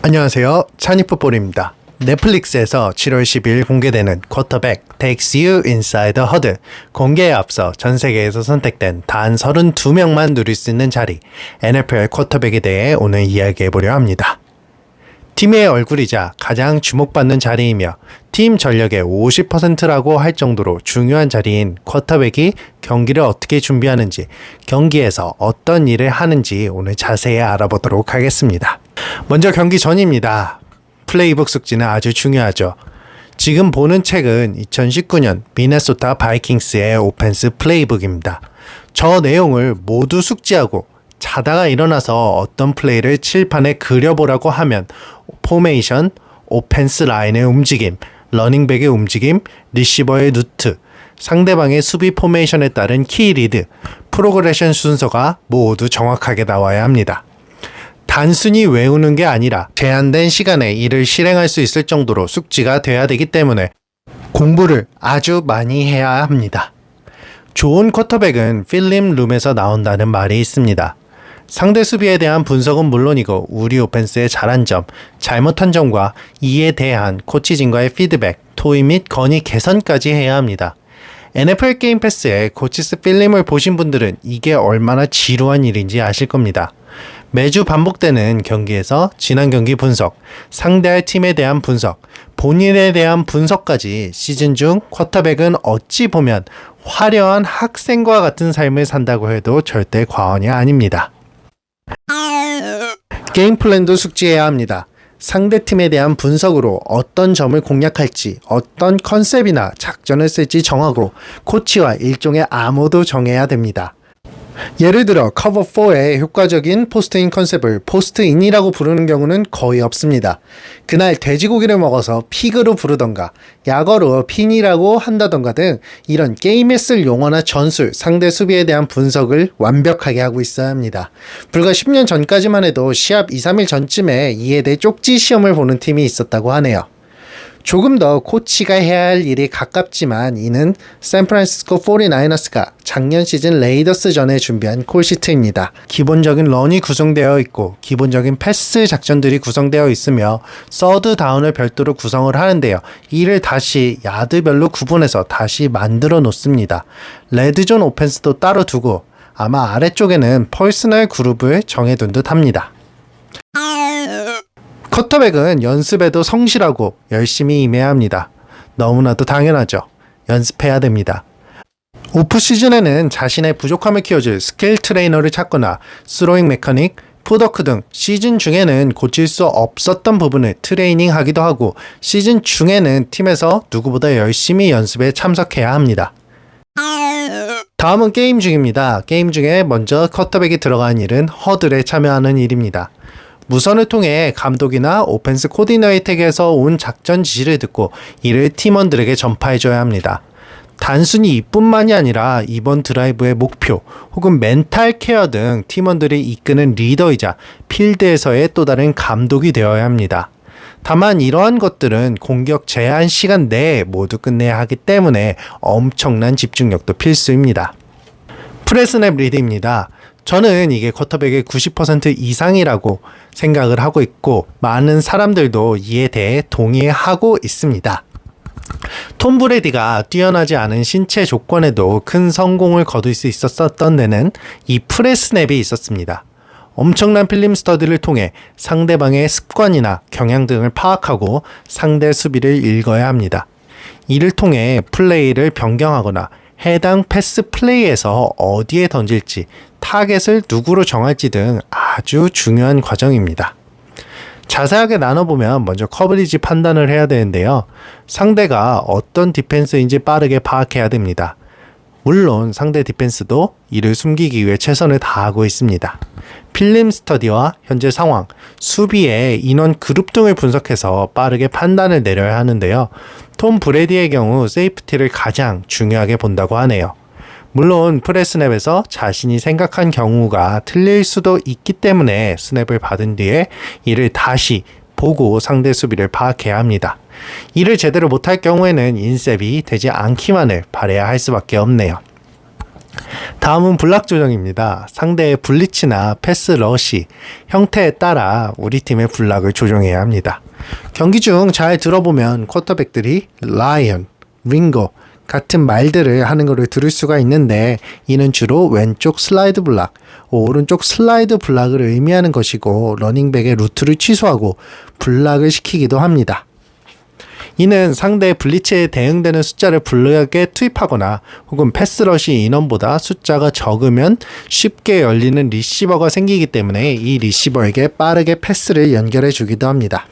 안녕하세요. 찬이풋볼입니다. 넷플릭스에서 7월 10일 공개되는 쿼터백 Takes You Inside the Huddle 공개에 앞서 전 세계에서 선택된 단 32명만 누릴 수 있는 자리 NFL 쿼터백에 대해 오늘 이야기해보려 합니다. 팀의 얼굴이자 가장 주목받는 자리이며 팀 전력의 50%라고 할 정도로 중요한 자리인 쿼터백이 경기를 어떻게 준비하는지, 경기에서 어떤 일을 하는지 오늘 자세히 알아보도록 하겠습니다. 먼저 경기 전입니다. 플레이북 숙지는 아주 중요하죠. 지금 보는 책은 2019년 미네소타 바이킹스의 오펜스 플레이북입니다. 저 내용을 모두 숙지하고 자다가 일어나서 어떤 플레이를 칠판에 그려보라고 하면 포메이션, 오펜스 라인의 움직임, 러닝백의 움직임, 리시버의 루트, 상대방의 수비 포메이션에 따른 키 리드, 프로그레션 순서가 모두 정확하게 나와야 합니다. 단순히 외우는 게 아니라 제한된 시간에 이를 실행할 수 있을 정도로 숙지가 돼야 되기 때문에 공부를 아주 많이 해야 합니다. 좋은 쿼터백은 필름 룸에서 나온다는 말이 있습니다. 상대 수비에 대한 분석은 물론이고 우리 오펜스의 잘한 점, 잘못한 점과 이에 대한 코치진과의 피드백, 토의 및 건의 개선까지 해야 합니다. NFL 게임 패스의 코치스 필름을 보신 분들은 이게 얼마나 지루한 일인지 아실 겁니다. 매주 반복되는 경기에서 지난 경기 분석, 상대할 팀에 대한 분석, 본인에 대한 분석까지 시즌 중 쿼터백은 어찌 보면 화려한 학생과 같은 삶을 산다고 해도 절대 과언이 아닙니다. 게임 플랜도 숙지해야 합니다. 상대팀에 대한 분석으로 어떤 점을 공략할지, 어떤 컨셉이나 작전을 쓸지 정하고 코치와 일종의 암호도 정해야 됩니다. 예를 들어 커버 4의 효과적인 포스트인 컨셉을 포스트인이라고 부르는 경우는 거의 없습니다. 그날 돼지고기를 먹어서 피그로 부르던가 약어로 핀이라고 한다던가 등 이런 게임에 쓸 용어나 전술, 상대 수비에 대한 분석을 완벽하게 하고 있어야 합니다. 불과 10년 전까지만 해도 시합 2-3일 전쯤에 이에 대해 쪽지 시험을 보는 팀이 있었다고 하네요. 조금 더 코치가 해야 할 일이 가깝지만 이는 샌프란시스코 49ers가 작년 시즌 레이더스전에 준비한 콜시트입니다. 기본적인 런이 구성되어 있고 기본적인 패스 작전들이 구성되어 있으며 서드 다운을 별도로 구성을 하는데요. 이를 다시 야드별로 구분해서 다시 만들어 놓습니다. 레드존 오펜스도 따로 두고 아마 아래쪽에는 퍼스널 그룹을 정해둔 듯 합니다. 쿼터백은 연습에도 성실하고 열심히 임해야 합니다. 너무나도 당연하죠. 연습해야 됩니다. 오프시즌에는 자신의 부족함을 키워줄 스킬 트레이너를 찾거나 스로잉 메커닉, 풋워크 등 시즌 중에는 고칠 수 없었던 부분을 트레이닝 하기도 하고 시즌 중에는 팀에서 누구보다 열심히 연습에 참석해야 합니다. 다음은 게임 중입니다. 게임 중에 먼저 쿼터백이 들어가는 일은 허들에 참여하는 일입니다. 무선을 통해 감독이나 오펜스 코디네이터에게서 온 작전 지시를 듣고 이를 팀원들에게 전파해줘야 합니다. 단순히 이뿐만이 아니라 이번 드라이브의 목표 혹은 멘탈 케어 등 팀원들이 이끄는 리더이자 필드에서의 또 다른 감독이 되어야 합니다. 다만 이러한 것들은 공격 제한 시간 내에 모두 끝내야 하기 때문에 엄청난 집중력도 필수입니다. 프레스냅 리드입니다. 저는 이게 쿼터백의 90% 이상이라고 생각을 하고 있고 많은 사람들도 이에 대해 동의하고 있습니다. 톰 브레디가 뛰어나지 않은 신체 조건에도 큰 성공을 거둘 수 있었던 데는 이 프레스냅이 있었습니다. 엄청난 필름 스터디를 통해 상대방의 습관이나 경향 등을 파악하고 상대 수비를 읽어야 합니다. 이를 통해 플레이를 변경하거나 해당 패스 플레이에서 어디에 던질지, 타겟을 누구로 정할지 등 아주 중요한 과정입니다. 자세하게 나눠보면 먼저 커버리지 판단을 해야 되는데요. 상대가 어떤 디펜스인지 빠르게 파악해야 됩니다. 물론 상대 디펜스도 이를 숨기기 위해 최선을 다하고 있습니다. 필름 스터디와 현재 상황, 수비의 인원 그룹 등을 분석해서 빠르게 판단을 내려야 하는데요. 톰 브레디의 경우 세이프티를 가장 중요하게 본다고 하네요. 물론 프레스냅에서 자신이 생각한 경우가 틀릴 수도 있기 때문에 스냅을 받은 뒤에 이를 다시 보고 상대 수비를 파악해야 합니다. 이를 제대로 못할 경우에는 인셉이 되지 않기만을 바라야 할 수밖에 없네요. 다음은 블락 조정입니다. 상대의 블리츠나 패스 러시 형태에 따라 우리 팀의 블락을 조정해야 합니다. 경기 중 잘 들어보면 쿼터백들이 라이언, 링고 같은 말들을 하는 것을 들을 수가 있는데 이는 주로 왼쪽 슬라이드 블락, 오른쪽 슬라이드 블락을 의미하는 것이고 러닝백의 루트를 취소하고 블락을 시키기도 합니다. 이는 상대의 블리츠에 대응되는 숫자를 블락에 투입하거나 혹은 패스러시 인원보다 숫자가 적으면 쉽게 열리는 리시버가 생기기 때문에 이 리시버에게 빠르게 패스를 연결해 주기도 합니다.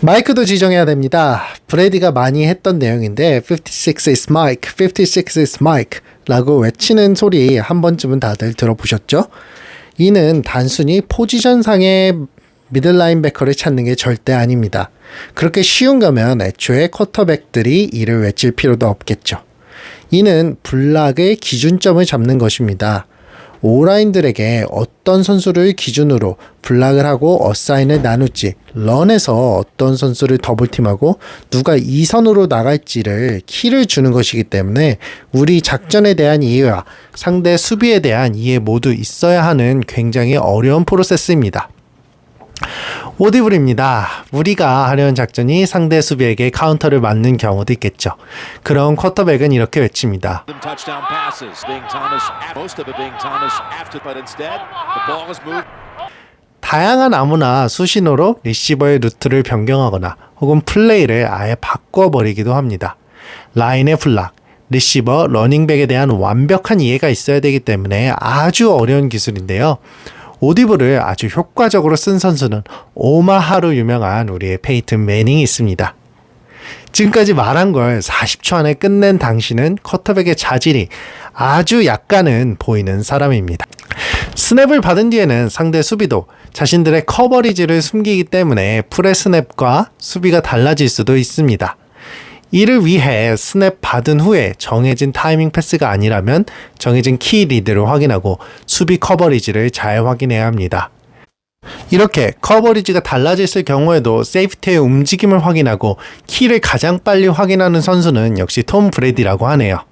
마이크도 지정해야 됩니다. 브레이디가 많이 했던 내용인데 56 is Mike, 56 is Mike 라고 외치는 소리 한 번쯤은 다들 들어보셨죠? 이는 단순히 포지션상의 미들 라인베커를 찾는 게 절대 아닙니다. 그렇게 쉬운 거면 애초에 쿼터백들이 이를 외칠 필요도 없겠죠. 이는 블락의 기준점을 잡는 것입니다. 오라인들에게 어떤 선수를 기준으로 블락을 하고 어사인을 나눌지, 런에서 어떤 선수를 더블팀하고 누가 2선으로 나갈지를 키를 주는 것이기 때문에 우리 작전에 대한 이해와 상대 수비에 대한 이해 모두 있어야 하는 굉장히 어려운 프로세스입니다. 오디블입니다. 우리가 하려는 작전이 상대 수비에게 카운터를 맞는 경우도 있겠죠. 그럼 쿼터백은 이렇게 외칩니다. 다양한 아무나 수신호로 리시버의 루트를 변경하거나 혹은 플레이를 아예 바꿔버리기도 합니다. 라인의 블락, 리시버, 러닝백에 대한 완벽한 이해가 있어야 되기 때문에 아주 어려운 기술인데요. 오디블을 아주 효과적으로 쓴 선수는 오마하로 유명한 우리의 페이튼 매닝이 있습니다. 지금까지 말한 걸 40초 안에 끝낸 당신은 쿼터백의 자질이 아주 약간은 보이는 사람입니다. 스냅을 받은 뒤에는 상대 수비도 자신들의 커버리지를 숨기기 때문에 프레 스냅과 수비가 달라질 수도 있습니다. 이를 위해 스냅 받은 후에 정해진 타이밍 패스가 아니라면 정해진 키 리드를 확인하고 수비 커버리지를 잘 확인해야 합니다. 이렇게 커버리지가 달라졌을 경우에도 세이프티의 움직임을 확인하고 키를 가장 빨리 확인하는 선수는 역시 톰 브레디라고 하네요.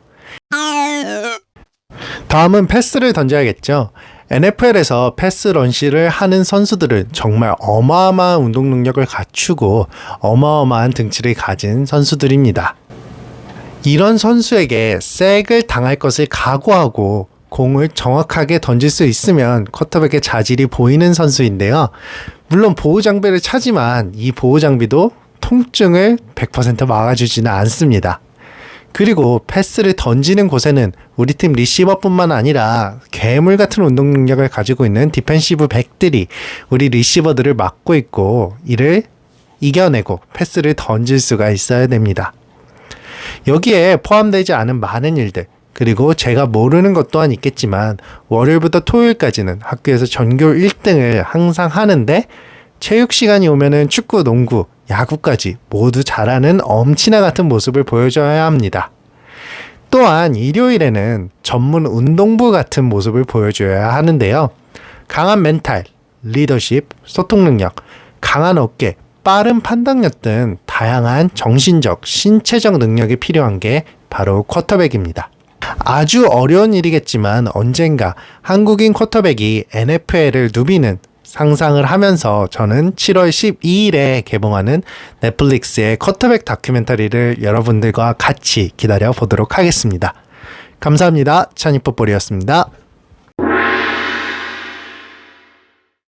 다음은 패스를 던져야겠죠. NFL에서 패스 런시를 하는 선수들은 정말 어마어마한 운동 능력을 갖추고 어마어마한 등치를 가진 선수들입니다. 이런 선수에게 색을 당할 것을 각오하고 공을 정확하게 던질 수 있으면 쿼터백의 자질이 보이는 선수인데요. 물론 보호 장비를 차지만 이 보호 장비도 통증을 100% 막아주지는 않습니다. 그리고 패스를 던지는 곳에는 우리 팀 리시버뿐만 아니라 괴물 같은 운동 능력을 가지고 있는 디펜시브 백들이 우리 리시버들을 막고 있고 이를 이겨내고 패스를 던질 수가 있어야 됩니다. 여기에 포함되지 않은 많은 일들, 그리고 제가 모르는 것 또한 있겠지만 월요일부터 토요일까지는 학교에서 전교 1등을 항상 하는데 체육 시간이 오면은 축구, 농구, 야구까지 모두 잘하는 엄친아 같은 모습을 보여줘야 합니다. 또한 일요일에는 전문 운동부 같은 모습을 보여줘야 하는데요. 강한 멘탈, 리더십, 소통 능력, 강한 어깨, 빠른 판단력 등 다양한 정신적, 신체적 능력이 필요한 게 바로 쿼터백입니다. 아주 어려운 일이겠지만 언젠가 한국인 쿼터백이 NFL을 누비는 상상을 하면서 저는 7월 12일에 개봉하는 넷플릭스의 쿼터백 다큐멘터리를 여러분들과 같이 기다려 보도록 하겠습니다. 감사합니다. 찬이뽀뽀리였습니다.